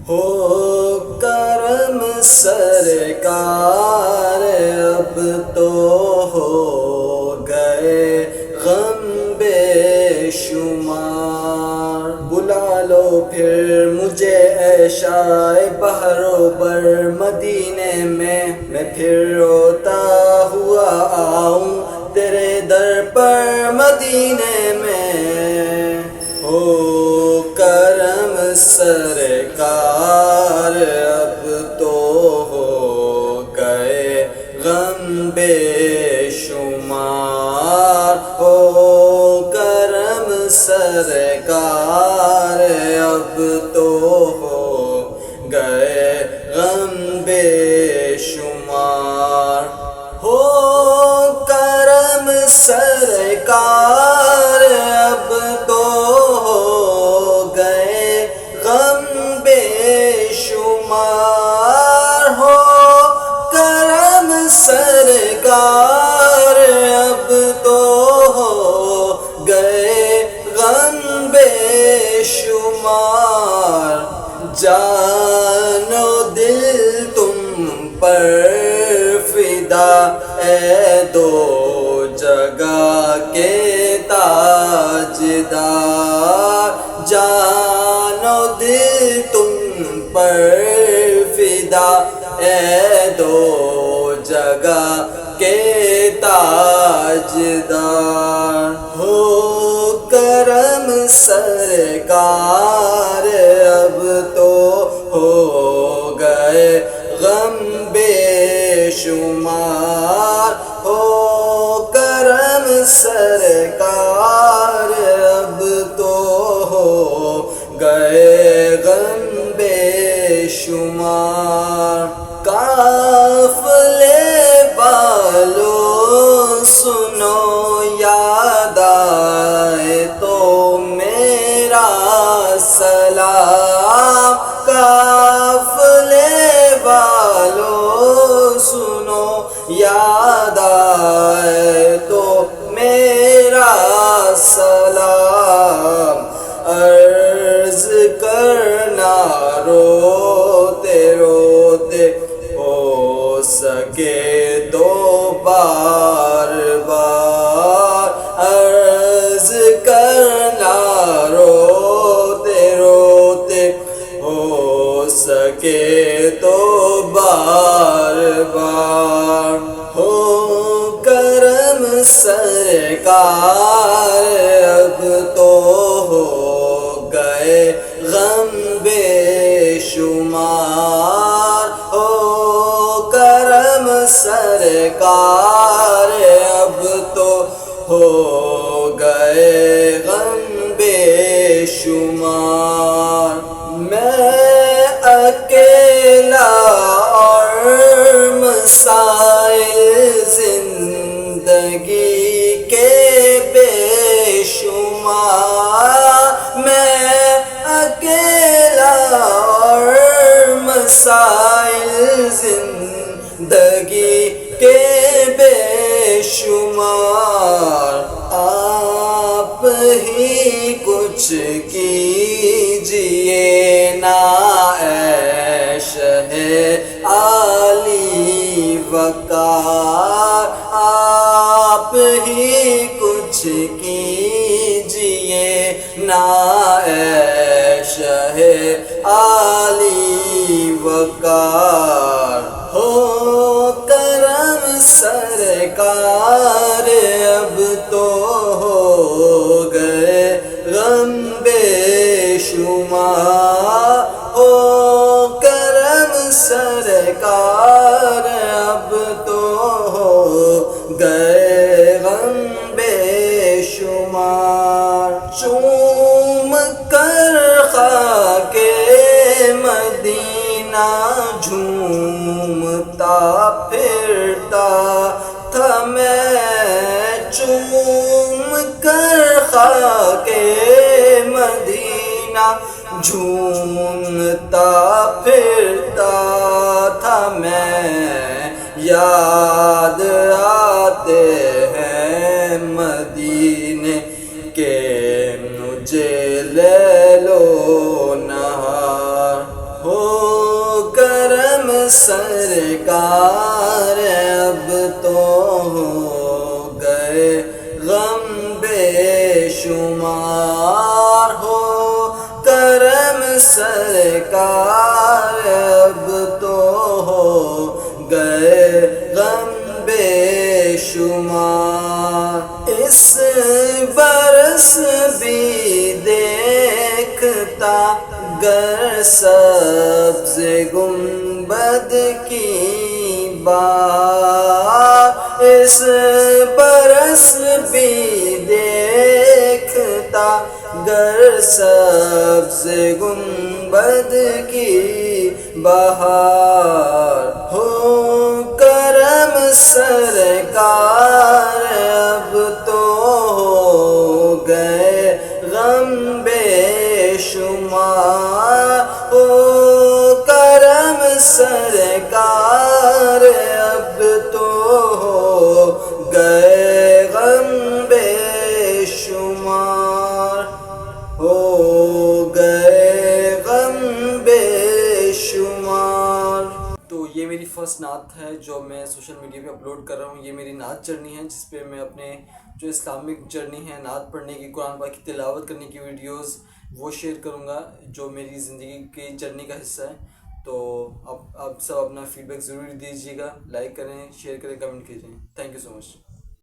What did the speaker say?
ہو کرم سرکار اب تو ہو گئے غم بے شمار، بلا لو پھر مجھے اے شاہ بحر و بر مدینے میں پھر روتا ہوا آؤں تیرے در پر مدینے میں۔ ہو کرم سرکار اب تو ہو گئے غم بے شمار، ہو کرم سرکار اب تو ہو گئے غم بے شمار۔ ہو کرم سرکار اب تو ہو گئے غم بے شمار، ہو کرم سرکار اب تو ہو گئے غم بے شمار۔ جان و دل تم پر فدا اے دو جگہ کے تاجدار، جان و دل تم پر فدا اے دو جگہ کے تاجدار۔ ہو کرم سرکار اب تو ہو گئے غم بے شمار، ہو کرم سرکار اب تو ہو گئے غم بے شمار۔ قافلے والوں سنو یاد آئے تو میرا سلام، قافلے والوں سنو یاد آئے تو میرا سلام، عرض کرنا روتے روتے ہو سکے تو بار بار، عرض کرنا روتے روتے ہو سکے تو بار بار۔ ہو کرم سرکار اب تو ہو گئے غم بے شمار، ہو کرم سرکار اب تو ہو گئے غم بے شمار۔ میں اکیلا اور مسائل زندگی کے بے شمار، میں اکیلا اور مسائل زندگی کے بے شمار، آپ ہی کچھ کیجئے نا اے شہ عالی وقار، آپ ہی کچھ کیجئے نا اے شہ عالی وقار۔ ہو کرم سرکار اب تو ہو گئے غم بے شمار، ہو کرم سرکار اب تو ہو گئے غم بے شمار۔ چوم کر خاک مدینہ جھومتا پھرتا تھا میں، چوم کر خاک مدینہ جھومتا پھرتا تھا میں، یاد آتے ہیں مدینے کے مجھے لیل و نہار۔ ہو کرم سرکار، اب تو ہو گئے غم بے شمار، ہو کرم سرکار، اب تو ہو گئے غم بے شمار۔ اس برس بھی دیکھتا گر سبز گنبد کی بہار، اس برس بھی دیکھتا گر سبز گنبد کی بہار، ہو کرم سرکار، اب تو ہو گئے غم بے شمار، ہو کرم سرکار، اب تو ہو گئے غم بے شمار، ہو گئے غم بے شمار۔ تو یہ میری فرسٹ نعت ہے جو میں سوشل میڈیا پہ اپلوڈ کر رہا ہوں۔ یہ میری نعت جرنی ہے جس پہ میں اپنے جو اسلامک جرنی ہے، نعت پڑھنے کی، قرآن پاک کی تلاوت کرنے کی ویڈیوز وہ شیئر کروں گا جو میری زندگی کی جرنی کا حصہ ہے۔ تو آپ سب اپنا فیڈ بیک ضرور دیجیے گا، لائک کریں، شیئر کریں، کمنٹ کیجیے۔ Thank you so much.